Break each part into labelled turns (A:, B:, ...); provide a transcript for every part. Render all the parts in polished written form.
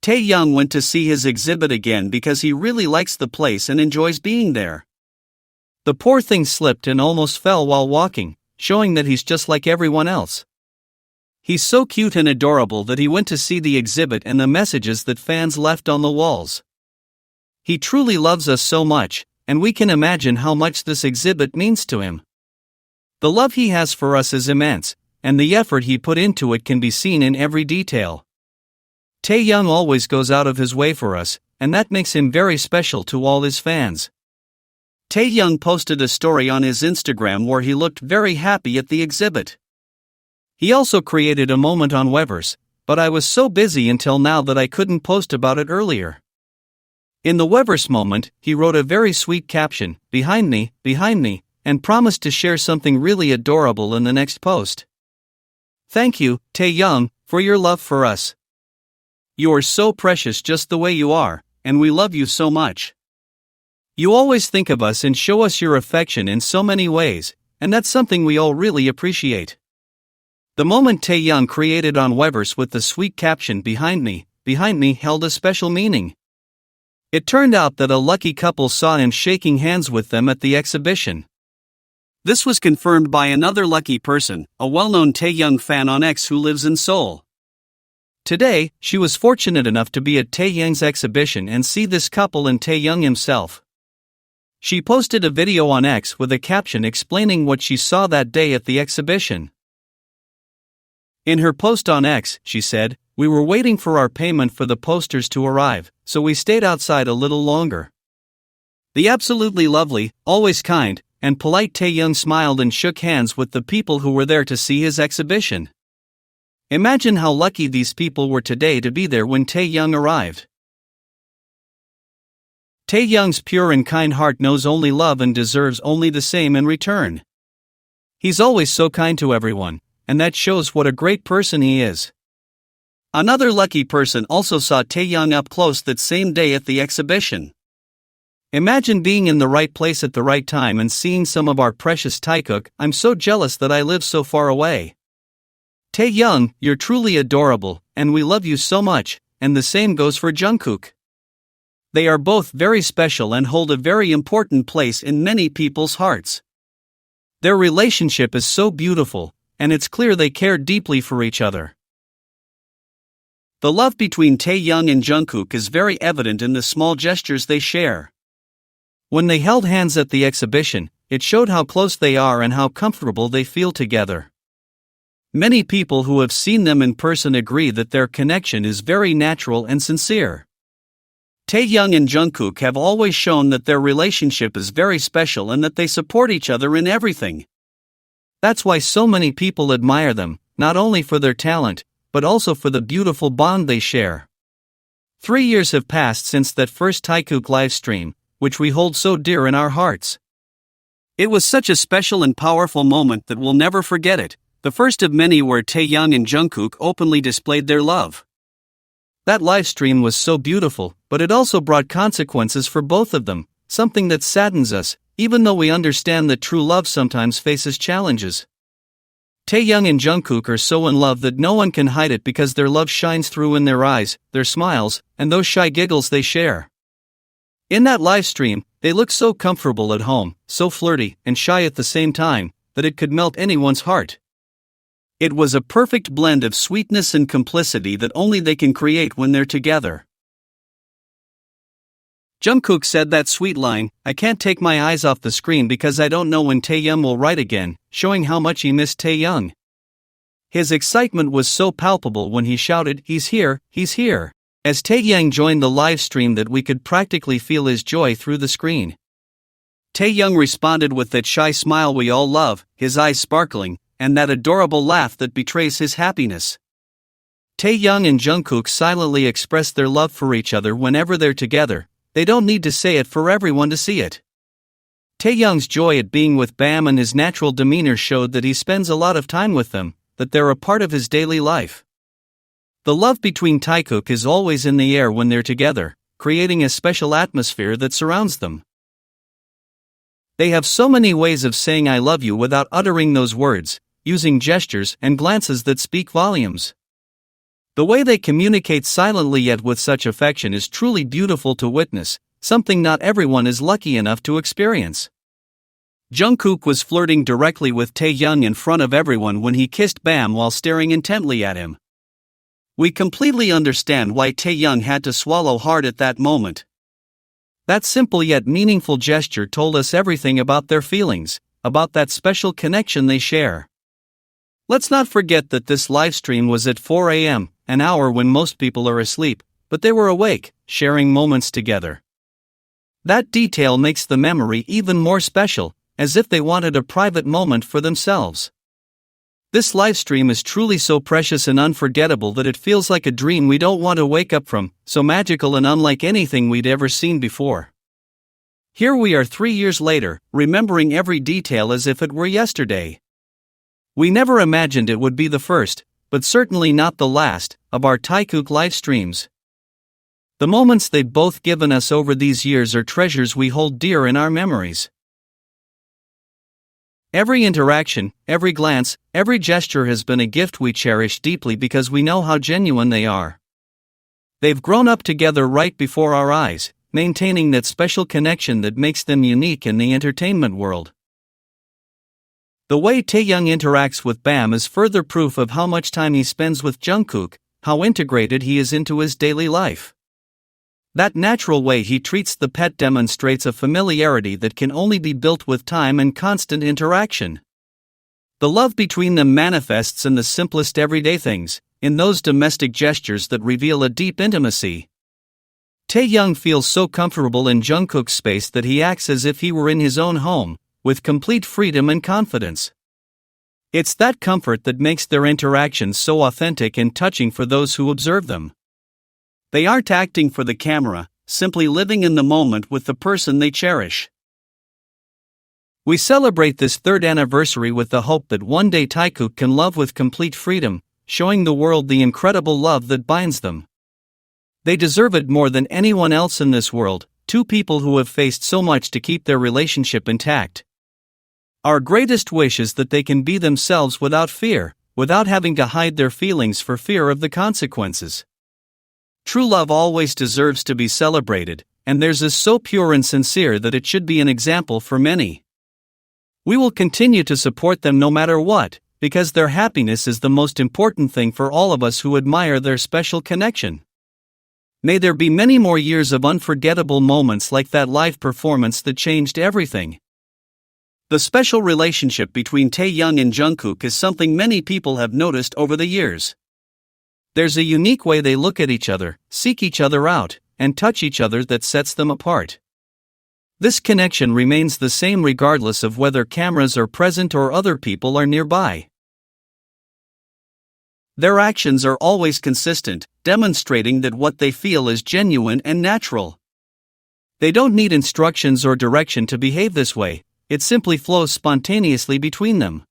A: Taehyung went to see his exhibit again because he really likes the place and enjoys being there. The poor thing slipped and almost fell while walking, showing that he's just like everyone else. He's so cute and adorable that he went to see the exhibit and the messages that fans left on the walls. He truly loves us so much, and we can imagine how much this exhibit means to him. The love he has for us is immense, and the effort he put into it can be seen in every detail. Taehyung always goes out of his way for us, and that makes him very special to all his fans. Taehyung posted a story on his Instagram where he looked very happy at the exhibit. He also created a moment on Weverse, but I was so busy until now that I couldn't post about it earlier. In the Weverse moment, he wrote a very sweet caption, behind me, and promised to share something really adorable in the next post. Thank you, Taehyung, for your love for us. You are so precious just the way you are, and we love you so much. You always think of us and show us your affection in so many ways, and that's something we all really appreciate. The moment Taehyung created on Weverse with the sweet caption behind me held a special meaning. It turned out that a lucky couple saw him shaking hands with them at the exhibition. This was confirmed by another lucky person, a well-known Taehyung fan on X who lives in Seoul. Today, she was fortunate enough to be at Taehyung's exhibition and see this couple and Taehyung himself. She posted a video on X with a caption explaining what she saw that day at the exhibition. In her post on X, she said, "We were waiting for our payment for the posters to arrive, so we stayed outside a little longer." The absolutely lovely, always kind, and polite Taehyung smiled and shook hands with the people who were there to see his exhibition. Imagine how lucky these people were today to be there when Taehyung arrived. Taehyung's pure and kind heart knows only love and deserves only the same in return. He's always so kind to everyone, and that shows what a great person he is. Another lucky person also saw Taehyung up close that same day at the exhibition. Imagine being in the right place at the right time and seeing some of our precious TaeKook. I'm so jealous that I live so far away. Taehyung, you're truly adorable, and we love you so much, and the same goes for Jungkook. They are both very special and hold a very important place in many people's hearts. Their relationship is so beautiful, and it's clear they care deeply for each other. The love between Taehyung and Jungkook is very evident in the small gestures they share. When they held hands at the exhibition, it showed how close they are and how comfortable they feel together. Many people who have seen them in person agree that their connection is very natural and sincere. Taehyung and Jungkook have always shown that their relationship is very special and that they support each other in everything. That's why so many people admire them, not only for their talent, but also for the beautiful bond they share. 3 years have passed since that first TaeKook live stream, which we hold so dear in our hearts. It was such a special and powerful moment that we'll never forget it, the first of many where Taehyung and Jungkook openly displayed their love. That live stream was so beautiful, but it also brought consequences for both of them, something that saddens us, even though we understand that true love sometimes faces challenges. Taehyung and Jungkook are so in love that no one can hide it because their love shines through in their eyes, their smiles, and those shy giggles they share. In that live stream, they look so comfortable at home, so flirty and shy at the same time, that it could melt anyone's heart. It was a perfect blend of sweetness and complicity that only they can create when they're together. Jungkook said that sweet line, "I can't take my eyes off the screen because I don't know when Taehyung will write again," showing how much he missed Taehyung. His excitement was so palpable when he shouted, he's here," as Taehyung joined the live stream that we could practically feel his joy through the screen. Taehyung responded with that shy smile we all love, his eyes sparkling, and that adorable laugh that betrays his happiness. Taehyung and Jungkook silently express their love for each other whenever they're together. They don't need to say it for everyone to see it. Taehyung's joy at being with Bam and his natural demeanor showed that he spends a lot of time with them, that they're a part of his daily life. The love between TaeKook is always in the air when they're together, creating a special atmosphere that surrounds them. They have so many ways of saying I love you without uttering those words, using gestures and glances that speak volumes. The way they communicate silently yet with such affection is truly beautiful to witness, something not everyone is lucky enough to experience. Jungkook was flirting directly with Taehyung in front of everyone when he kissed Bam while staring intently at him. We completely understand why Taehyung had to swallow hard at that moment. That simple yet meaningful gesture told us everything about their feelings, about that special connection they share. Let's not forget that this livestream was at 4 a.m., an hour when most people are asleep, but they were awake, sharing moments together. That detail makes the memory even more special, as if they wanted a private moment for themselves. This livestream is truly so precious and unforgettable that it feels like a dream we don't want to wake up from, so magical and unlike anything we'd ever seen before. Here we are 3 years later, remembering every detail as if it were yesterday. We never imagined it would be the first, but certainly not the last, of our TaeKook live streams. The moments they've both given us over these years are treasures we hold dear in our memories. Every interaction, every glance, every gesture has been a gift we cherish deeply because we know how genuine they are. They've grown up together right before our eyes, maintaining that special connection that makes them unique in the entertainment world. The way Taehyung interacts with Bam is further proof of how much time he spends with Jungkook, how integrated he is into his daily life. That natural way he treats the pet demonstrates a familiarity that can only be built with time and constant interaction. The love between them manifests in the simplest everyday things, in those domestic gestures that reveal a deep intimacy. Taehyung feels so comfortable in Jungkook's space that he acts as if he were in his own home, with complete freedom and confidence. It's that comfort that makes their interactions so authentic and touching for those who observe them. They aren't acting for the camera, simply living in the moment with the person they cherish. We celebrate this 3rd anniversary with the hope that one day TaeKook can love with complete freedom, showing the world the incredible love that binds them. They deserve it more than anyone else in this world, two people who have faced so much to keep their relationship intact. Our greatest wish is that they can be themselves without fear, without having to hide their feelings for fear of the consequences. True love always deserves to be celebrated, and theirs is so pure and sincere that it should be an example for many. We will continue to support them no matter what, because their happiness is the most important thing for all of us who admire their special connection. May there be many more years of unforgettable moments like that live performance that changed everything. The special relationship between Taehyung and Jungkook is something many people have noticed over the years. There's a unique way they look at each other, seek each other out, and touch each other that sets them apart. This connection remains the same regardless of whether cameras are present or other people are nearby. Their actions are always consistent, demonstrating that what they feel is genuine and natural. They don't need instructions or direction to behave this way, it simply flows spontaneously between them.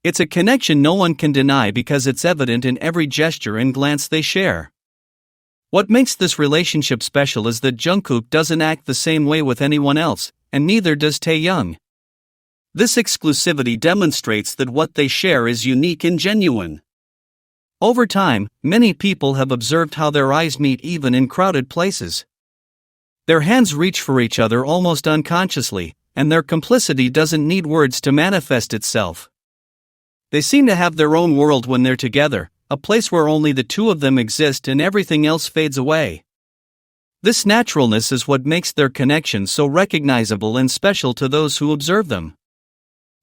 A: It's a connection no one can deny because it's evident in every gesture and glance they share. What makes this relationship special is that Jungkook doesn't act the same way with anyone else, and neither does Taehyung. This exclusivity demonstrates that what they share is unique and genuine. Over time, many people have observed how their eyes meet even in crowded places. Their hands reach for each other almost unconsciously, and their complicity doesn't need words to manifest itself. They seem to have their own world when they're together, a place where only the two of them exist and everything else fades away. This naturalness is what makes their connection so recognizable and special to those who observe them.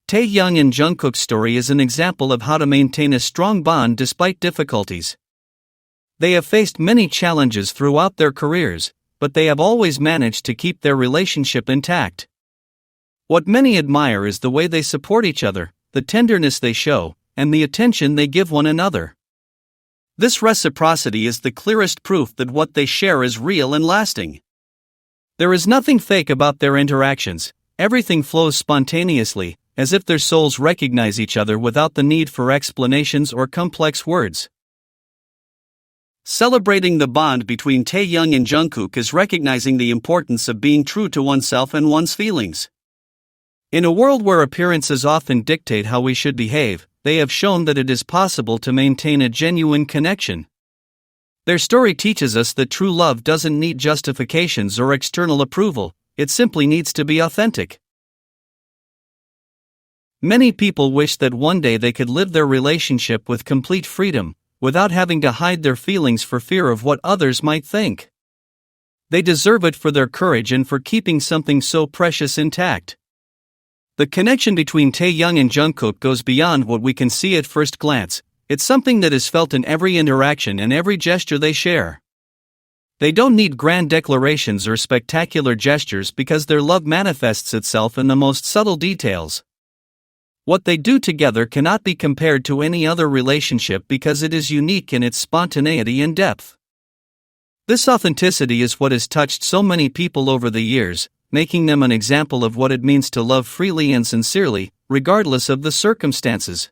A: Taehyung and Jungkook's story is an example of how to maintain a strong bond despite difficulties. They have faced many challenges throughout their careers, but they have always managed to keep their relationship intact. What many admire is the way they support each other, the tenderness they show, and the attention they give one another. This reciprocity is the clearest proof that what they share is real and lasting. There is nothing fake about their interactions, everything flows spontaneously, as if their souls recognize each other without the need for explanations or complex words. Celebrating the bond between Taehyung and Jungkook is recognizing the importance of being true to oneself and one's feelings. In a world where appearances often dictate how we should behave, they have shown that it is possible to maintain a genuine connection, Their story teaches us that true love doesn't need justifications or external approval, it simply needs to be authentic. Many people wish that one day they could live their relationship with complete freedom, without having to hide their feelings for fear of what others might think. They deserve it for their courage and for keeping something so precious intact. The connection between Taehyung and Jungkook goes beyond what we can see at first glance. It's something that is felt in every interaction and every gesture they share. They don't need grand declarations or spectacular gestures because their love manifests itself in the most subtle details. What they do together cannot be compared to any other relationship because it is unique in its spontaneity and depth. This authenticity is what has touched so many people over the years, making them an example of what it means to love freely and sincerely, regardless of the circumstances.